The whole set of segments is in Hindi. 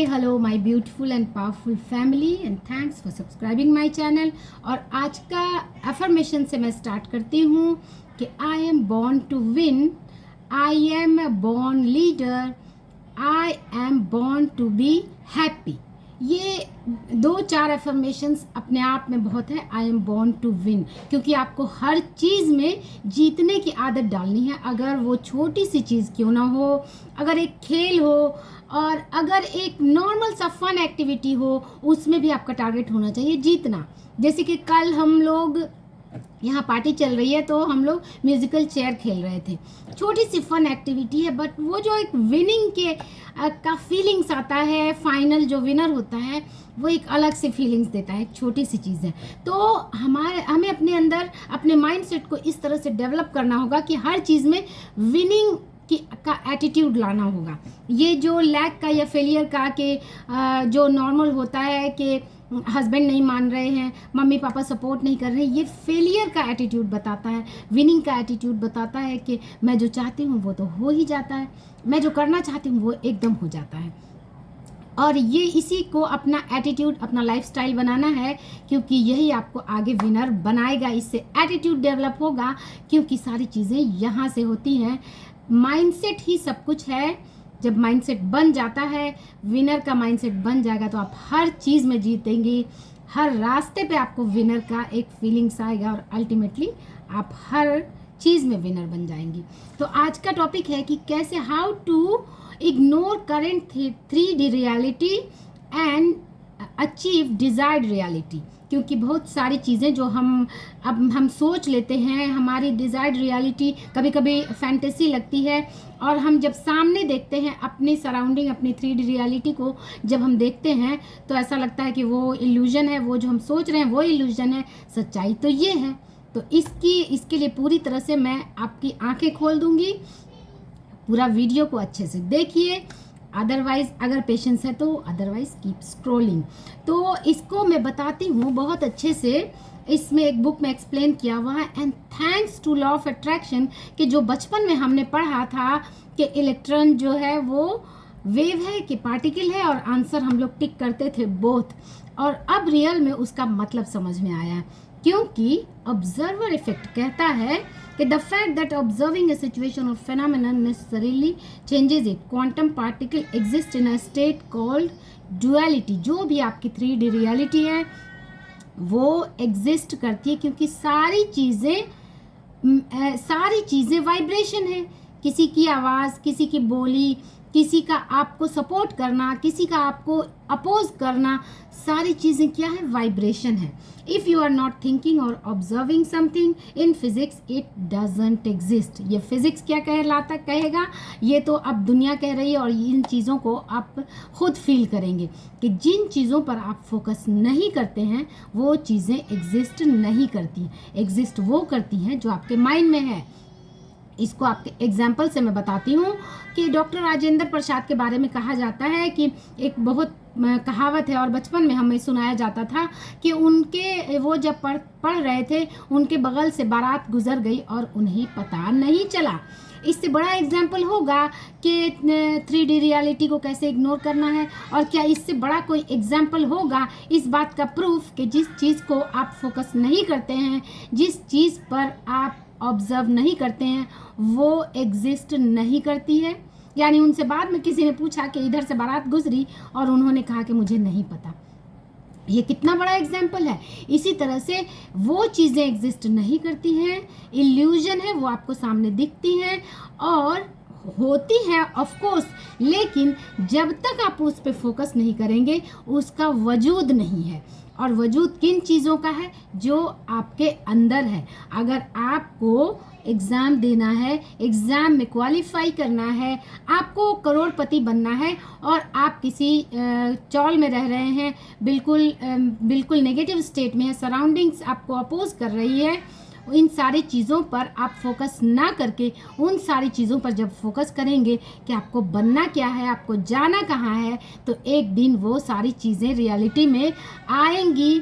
Hello my beautiful and powerful family and thanks for subscribing my channel. और आज का अफर्मेशन से मैं स्टार्ट करती हूँ कि I am born to win, I am a born leader, I am born to be happy. ये दो चार अफर्मेशंस अपने आप में बहुत है। I am born to win, क्योंकि आपको हर चीज़ में जीतने की आदत डालनी है। अगर वो छोटी सी चीज़ क्यों ना हो, अगर एक खेल हो और अगर एक नॉर्मल सा फन एक्टिविटी हो, उसमें भी आपका टारगेट होना चाहिए जीतना। जैसे कि कल हम लोग यहाँ पार्टी चल रही है तो हम लोग म्यूजिकल चेयर खेल रहे थे। छोटी सी फन एक्टिविटी है, बट वो जो एक विनिंग के का फीलिंग्स आता है, फाइनल जो विनर होता है वो एक अलग से फीलिंग्स देता है। एक छोटी सी चीज़ है। तो हमें अपने अंदर अपने माइंडसेट को इस तरह से डेवलप करना होगा कि हर चीज़ में विनिंग का एटीट्यूड लाना होगा। ये जो लैक का या फेलियर का कि जो नॉर्मल होता है कि हस्बैंड नहीं मान रहे हैं, मम्मी पापा सपोर्ट नहीं कर रहे हैं, ये फेलियर का एटीट्यूड बताता है। विनिंग का एटीट्यूड बताता है कि मैं जो चाहती हूँ वो तो हो ही जाता है, मैं जो करना चाहती हूँ वो एकदम हो जाता है। और ये इसी को अपना एटीट्यूड, अपना लाइफस्टाइल बनाना है, क्योंकि यही आपको आगे विनर बनाएगा। इससे एटीट्यूड डेवलप होगा, क्योंकि सारी चीज़ें यहाँ से होती हैं। माइंडसेट ही सब कुछ है। जब माइंडसेट बन जाता है, विनर का माइंडसेट बन जाएगा, तो आप हर चीज़ में जीतेंगे। हर रास्ते पे आपको विनर का एक फीलिंग्स आएगा और अल्टीमेटली आप हर चीज़ में विनर बन जाएंगी। तो आज का टॉपिक है कि कैसे how to ignore current 3D reality and achieve desired reality. क्योंकि बहुत सारी चीज़ें जो हम सोच लेते हैं, हमारी डिज़ायर्ड रियलिटी कभी कभी फैंटेसी लगती है, और हम जब सामने देखते हैं अपनी सराउंडिंग, अपनी 3D रियलिटी को जब हम देखते हैं तो ऐसा लगता है कि वो इल्यूजन है, वो जो हम सोच रहे हैं वो इल्यूजन है, सच्चाई तो ये है। तो इसके लिए पूरी तरह से मैं आपकी आंखें खोल दूंगी। पूरा वीडियो को अच्छे से देखिए, अदरवाइज अगर पेशेंस है तो अदरवाइज कीप स्क्रॉलिंग। तो इसको मैं बताती हूँ बहुत अच्छे से। इसमें एक बुक में एक्सप्लेन किया हुआ है, and thanks to law of attraction, कि जो बचपन में हमने पढ़ा था कि इलेक्ट्रॉन जो है वो वेव है कि पार्टिकल है, और आंसर हम लोग टिक करते थे बोथ। और अब रियल में उसका मतलब समझ में आया है, क्योंकि ऑब्जर्वर इफेक्ट कहता है कि the fact that observing a situation or phenomenon necessarily changes it. Quantum particle exist in a state called duality. जो भी आपकी 3D रियलिटी है वो एग्जिस्ट करती है, क्योंकि सारी चीज़ें वाइब्रेशन है। किसी की आवाज़, किसी की बोली, किसी का आपको सपोर्ट करना, किसी का आपको अपोज करना, सारी चीज़ें क्या है? वाइब्रेशन है। If you are not thinking or observing something in physics, it doesn't exist. ये फिजिक्स क्या कहेगा, ये तो अब दुनिया कह रही है। और इन चीज़ों को आप खुद फील करेंगे कि जिन चीज़ों पर आप फोकस नहीं करते हैं वो चीज़ें एग्जिस्ट नहीं करती। एग्जिस्ट वो करती हैं जो आपके माइंड में है। इसको आपके एग्जाम्पल से मैं बताती हूँ कि डॉक्टर राजेंद्र प्रसाद के बारे में कहा जाता है कि एक बहुत कहावत है, और बचपन में हमें सुनाया जाता था कि वो जब पढ़ रहे थे, उनके बगल से बारात गुजर गई और उन्हें पता नहीं चला। इससे बड़ा एग्जाम्पल होगा कि 3D रियलिटी को कैसे इग्नोर करना है। और क्या इससे बड़ा कोई एग्जाम्पल होगा इस बात का प्रूफ कि जिस चीज़ को आप फोकस नहीं करते हैं, जिस चीज़ पर आप ऑब्जर्व नहीं करते हैं, वो एग्जिस्ट नहीं करती है। यानी उनसे बाद में किसी ने पूछा कि इधर से बारात गुजरी, और उन्होंने कहा कि मुझे नहीं पता। ये कितना बड़ा एग्जाम्पल है। इसी तरह से वो चीज़ें एग्जिस्ट नहीं करती हैं, इल्यूजन है, वो आपको सामने दिखती हैं और होती हैं ऑफ कोर्स, लेकिन जब तक आप उस पर फोकस नहीं करेंगे उसका वजूद नहीं है। और वजूद किन चीज़ों का है? जो आपके अंदर है। अगर आपको एग्ज़ाम देना है, एग्ज़ाम में क्वालिफाई करना है, आपको करोड़पति बनना है, और आप किसी चौल में रह रहे हैं, बिल्कुल नेगेटिव स्टेट में है, सराउंडिंग्स आपको अपोज कर रही है, इन सारी चीज़ों पर आप फोकस ना करके उन सारी चीज़ों पर जब फोकस करेंगे कि आपको बनना क्या है, आपको जाना कहाँ है, तो एक दिन वो सारी चीज़ें रियलिटी में आएंगी।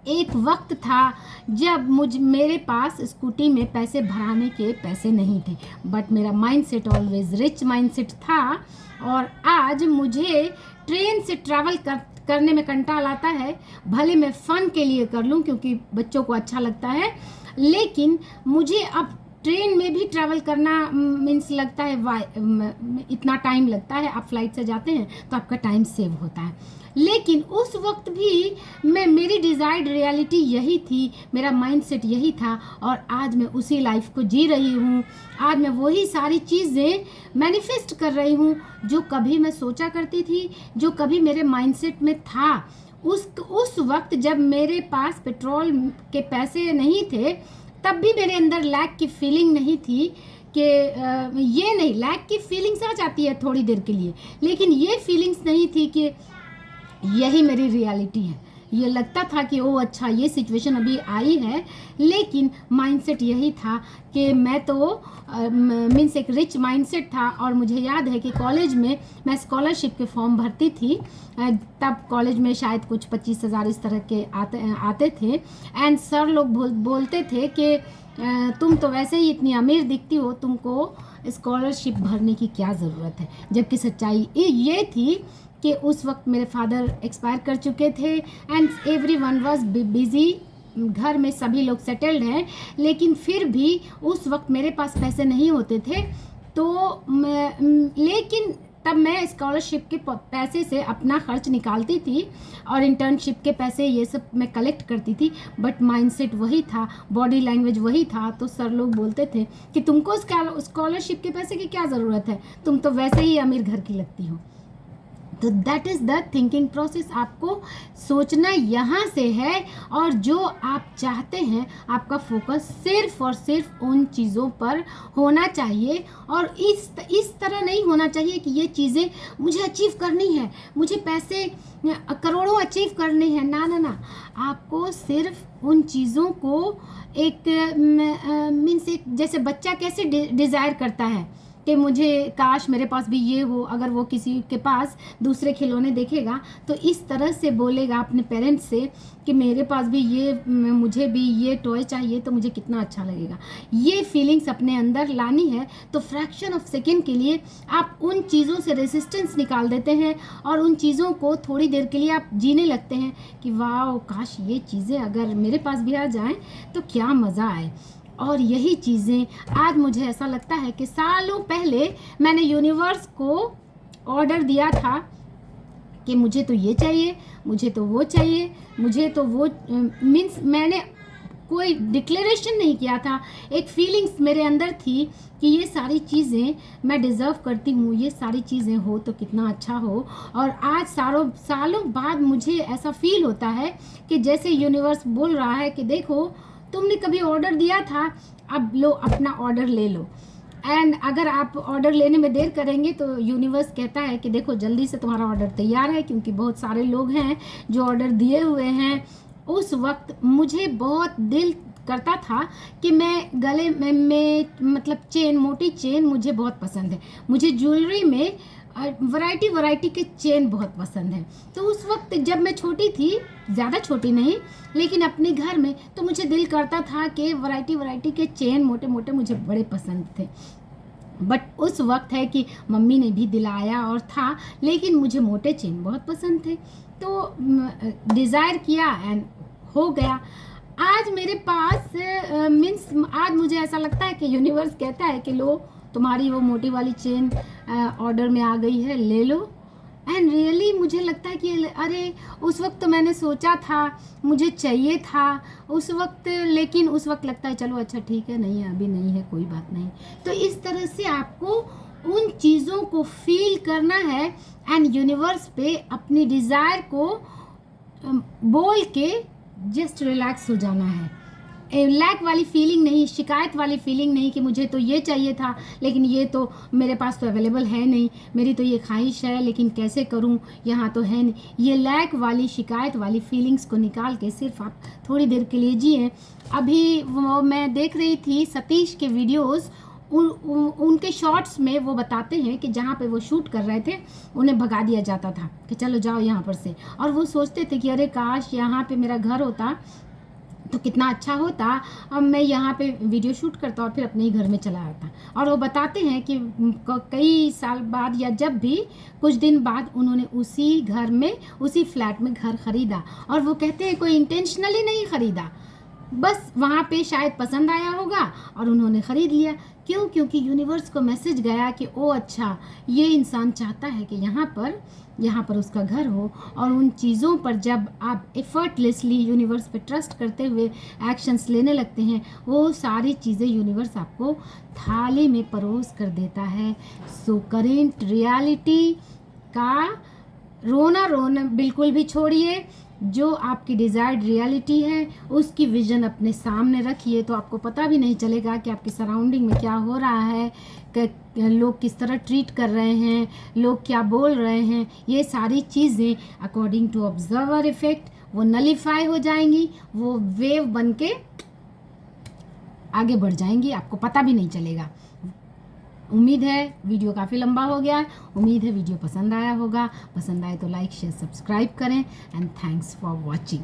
एक वक्त था जब मेरे पास स्कूटी में पैसे भराने के पैसे नहीं थे, बट मेरा माइंडसेट ऑलवेज रिच माइंडसेट था। और आज मुझे ट्रेन से ट्रैवल करने में कंटाल आता है, भले मैं फ़न के लिए कर लूँ क्योंकि बच्चों को अच्छा लगता है, लेकिन मुझे अब ट्रेन में भी ट्रैवल करना मीन्स लगता है इतना टाइम लगता है। आप फ्लाइट से जाते हैं तो आपका टाइम सेव होता है, लेकिन उस वक्त भी मेरी डिज़ायर्ड रियलिटी यही थी, मेरा माइंडसेट यही था, और आज मैं उसी लाइफ को जी रही हूँ। आज मैं वही सारी चीज़ें मैनिफेस्ट कर रही हूँ जो कभी मैं सोचा करती थी, जो कभी मेरे माइंडसेट में था। उस वक्त जब मेरे पास पेट्रोल के पैसे नहीं थे, तब भी मेरे अंदर लैक की फीलिंग नहीं थी कि ये नहीं, लैक की फीलिंग्स आ जाती है थोड़ी देर के लिए, लेकिन ये फीलिंग्स नहीं थी कि यही मेरी रियलिटी है। ये लगता था कि ओ अच्छा ये सिचुएशन अभी आई है, लेकिन माइंडसेट यही था कि मैं तो मीन्स एक रिच माइंडसेट था। और मुझे याद है कि कॉलेज में मैं स्कॉलरशिप के फॉर्म भरती थी, तब कॉलेज में शायद कुछ 25,000 इस तरह के आते थे, एंड सर लोग बोलते थे कि तुम तो वैसे ही इतनी अमीर दिखती हो, तुमको स्कॉलरशिप भरने की क्या ज़रूरत है। जबकि सच्चाई ये थी कि उस वक्त मेरे फादर एक्सपायर कर चुके थे एंड एवरीवन वाज बिजी, घर में सभी लोग सेटल्ड हैं, लेकिन फिर भी उस वक्त मेरे पास पैसे नहीं होते थे। तो लेकिन तब मैं स्कॉलरशिप के पैसे से अपना खर्च निकालती थी और इंटर्नशिप के पैसे ये सब मैं कलेक्ट करती थी, बट माइंडसेट वही था, बॉडी लैंग्वेज वही था। तो सर लोग बोलते थे कि तुमको स्कॉलरशिप के पैसे की क्या ज़रूरत है, तुम तो वैसे ही अमीर घर की लगती हो। तो that is the thinking process. आपको सोचना यहाँ से है, और जो आप चाहते हैं आपका फोकस सिर्फ और सिर्फ उन चीज़ों पर होना चाहिए, और इस तरह नहीं होना चाहिए कि ये चीज़ें मुझे अचीव करनी है, मुझे पैसे करोड़ों अचीव करने हैं। ना ना ना, आपको सिर्फ उन चीज़ों को एक मीन्स एक जैसे बच्चा कैसे डिज़ायर करता है कि मुझे काश मेरे पास भी ये हो, अगर वो किसी के पास दूसरे खिलौने देखेगा तो इस तरह से बोलेगा अपने पेरेंट्स से कि मेरे पास भी ये, मुझे भी ये टॉय चाहिए तो मुझे कितना अच्छा लगेगा। ये फीलिंग्स अपने अंदर लानी है तो फ्रैक्शन ऑफ सेकेंड के लिए आप उन चीज़ों से रेसिस्टेंस निकाल देते हैं और उन चीज़ों को थोड़ी देर के लिए आप जीने लगते हैं कि वाह काश ये चीज़ें अगर मेरे पास भी आ जाएं तो क्या मज़ा आए। और यही चीज़ें आज मुझे ऐसा लगता है कि सालों पहले मैंने यूनिवर्स को ऑर्डर दिया था कि मुझे तो ये चाहिए, मुझे तो वो चाहिए, मुझे तो वो मीन्स मैंने कोई डिक्लेरेशन नहीं किया था, एक फीलिंग्स मेरे अंदर थी कि ये सारी चीज़ें मैं डिज़र्व करती हूँ, ये सारी चीज़ें हो तो कितना अच्छा हो। और आज सालों बाद मुझे ऐसा फील होता है कि जैसे यूनिवर्स बोल रहा है कि देखो तुमने कभी ऑर्डर दिया था, अब लो अपना ऑर्डर ले लो। एंड अगर आप ऑर्डर लेने में देर करेंगे तो यूनिवर्स कहता है कि देखो जल्दी से तुम्हारा ऑर्डर तैयार है, क्योंकि बहुत सारे लोग हैं जो ऑर्डर दिए हुए हैं। उस वक्त मुझे बहुत दिल करता था कि मैं गले में मतलब चेन, मोटी चेन मुझे बहुत पसंद है, मुझे ज्वेलरी में वैरायटी के चेन बहुत पसंद है। तो उस वक्त जब मैं छोटी थी, ज़्यादा छोटी नहीं लेकिन अपने घर में, तो मुझे दिल करता था कि वैरायटी के चेन मोटे मोटे मुझे बड़े पसंद थे। बट उस वक्त है कि मम्मी ने भी दिलाया और था, लेकिन मुझे मोटे चेन बहुत पसंद थे, तो डिज़ायर किया एंड हो गया। आज मेरे पास मीन्स आज मुझे ऐसा लगता है कि यूनिवर्स कहता है कि लो तुम्हारी वो मोटी वाली चेन ऑर्डर में आ गई है, ले लो। एंड रियली मुझे लगता है कि अरे उस वक्त तो मैंने सोचा था, मुझे चाहिए था उस वक्त, लेकिन उस वक्त लगता है चलो अच्छा ठीक है, नहीं अभी नहीं है, कोई बात नहीं। तो इस तरह से आपको उन चीज़ों को फील करना है एंड यूनिवर्स पे अपनी डिज़ायर को बोल के जस्ट रिलैक्स हो जाना है। लैक वाली फीलिंग नहीं, शिकायत वाली फीलिंग नहीं कि मुझे तो ये चाहिए था लेकिन ये तो मेरे पास तो अवेलेबल है नहीं, मेरी तो ये ख्वाहिश है लेकिन कैसे करूं, यहाँ तो है नहीं। ये लैक वाली, शिकायत वाली फीलिंग्स को निकाल के सिर्फ आप थोड़ी देर के लिए जिए। अभी वो मैं देख रही थी सतीश के वीडियोस, उनके शॉट्स में वो बताते हैं कि जहाँ पे वो शूट कर रहे थे उन्हें भगा दिया जाता था कि चलो जाओ यहाँ पर से, और वो सोचते थे कि अरे काश यहाँ पे मेरा घर होता तो कितना अच्छा होता, अब मैं यहाँ पे वीडियो शूट करता और फिर अपने ही घर में चला आता। और वो बताते हैं कि कई साल बाद या जब भी कुछ दिन बाद उन्होंने उसी घर में, उसी फ्लैट में घर ख़रीदा, और वो कहते हैं कोई इंटेंशनली नहीं ख़रीदा, बस वहाँ पे शायद पसंद आया होगा और उन्होंने ख़रीद लिया। क्यों? क्योंकि यूनिवर्स को मैसेज गया कि ओ अच्छा, ये इंसान चाहता है कि यहाँ पर उसका घर हो। और उन चीज़ों पर जब आप एफर्टलेसली यूनिवर्स पे ट्रस्ट करते हुए एक्शंस लेने लगते हैं, वो सारी चीज़ें यूनिवर्स आपको थाली में परोस कर देता है। सो करेंट रियलिटी का रोना बिल्कुल भी छोड़िए। जो आपकी डिज़ायर्ड रियलिटी है उसकी विज़न अपने सामने रखिए, तो आपको पता भी नहीं चलेगा कि आपकी सराउंडिंग में क्या हो रहा है, लोग किस तरह ट्रीट कर रहे हैं, लोग क्या बोल रहे हैं। ये सारी चीज़ें अकॉर्डिंग टू ऑब्जर्वर इफ़ेक्ट वो नलीफाई हो जाएंगी, वो वेव बन के आगे बढ़ जाएंगी, आपको पता भी नहीं चलेगा। उम्मीद है वीडियो काफ़ी लंबा हो गया, उम्मीद है वीडियो पसंद आया होगा। पसंद आए तो लाइक शेयर सब्सक्राइब करें, एंड थैंक्स फॉर वॉचिंग।